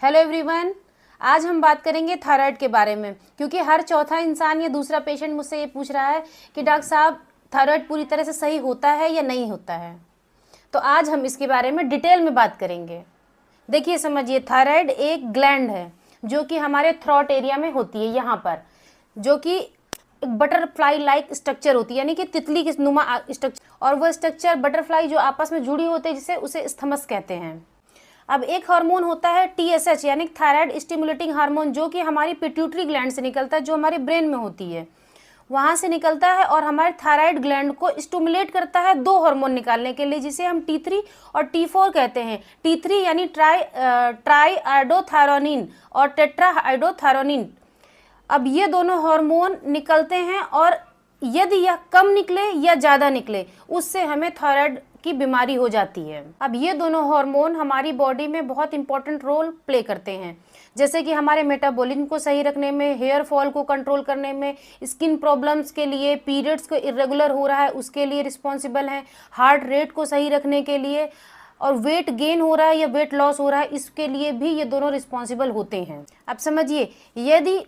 Hello everyone. आज हम बात करेंगे थायराइड के बारे में, क्योंकि हर चौथा इंसान या दूसरा पेशेंट मुझसे ये पूछ रहा है कि डॉक्टर साहब थायराइड पूरी तरह से सही होता है या नहीं होता है। तो आज हम इसके बारे में डिटेल में बात करेंगे। देखिए समझिए, थायराइड एक ग्लैंड है जो कि हमारे थ्रोट एरिया में होती है, यहाँ पर, जो कि एक बटरफ्लाई लाइक स्ट्रक्चर होती है, यानी कि तितली के नुमा स्ट्रक्चर। और वह स्ट्रक्चर बटरफ्लाई जो आपस में जुड़ी होते हैं, जिसे उसे स्थमस कहते हैं। अब एक हार्मोन होता है TSH, यानी थायराइड स्टिमुलेटिंग हार्मोन, जो कि हमारी पिट्यूटरी ग्लैंड से निकलता है, जो हमारे ब्रेन में होती है, वहाँ से निकलता है और हमारे थायराइड ग्लैंड को स्टिमुलेट करता है दो हार्मोन निकालने के लिए, जिसे हम T3 और T4 कहते हैं। T3 यानी ट्राई आइडोथायरोनिन और टेट्रा आइडोथायरोनिन। अब ये दोनों हार्मोन निकलते हैं और यदि यह कम निकले या ज़्यादा निकले, उससे हमें थायराइड की बीमारी हो जाती है। अब ये दोनों हार्मोन हमारी बॉडी में बहुत इंपॉर्टेंट रोल प्ले करते हैं, जैसे कि हमारे मेटाबॉलिज्म को सही रखने में, हेयर फॉल को कंट्रोल करने में, स्किन प्रॉब्लम्स के लिए, पीरियड्स को इरेगुलर हो रहा है उसके लिए रिस्पॉन्सिबल हैं, हार्ट रेट को सही रखने के लिए, और वेट गेन हो रहा है या वेट लॉस हो रहा है इसके लिए भी ये दोनों रिस्पॉन्सिबल होते हैं। अब समझिए, यदि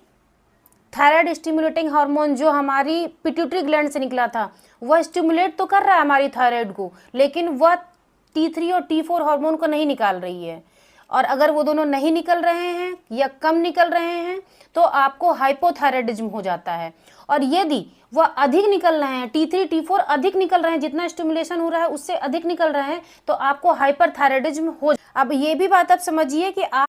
थायराइड स्टिमुलेटिंग हार्मोन जो हमारी पिट्यूटरी ग्लैंड से निकला था, वह स्टिमुलेट तो कर रहा है हमारी थायराइड को, लेकिन वह T3 और T4 हार्मोन को नहीं निकाल रही है। और अगर वो दोनों नहीं निकल रहे हैं या कम निकल रहे हैं तो आपको हाइपोथायराइडिज्म हो जाता है। और यदि वह अधिक निकल रहे हैं, T3 T4 अधिक निकल रहे हैं, जितना स्टिमुलेशन हो रहा है उससे अधिक निकल रहे हैं, तो आपको हाइपरथायराइडिज्म हो। अब ये भी बात आप समझिए कि आप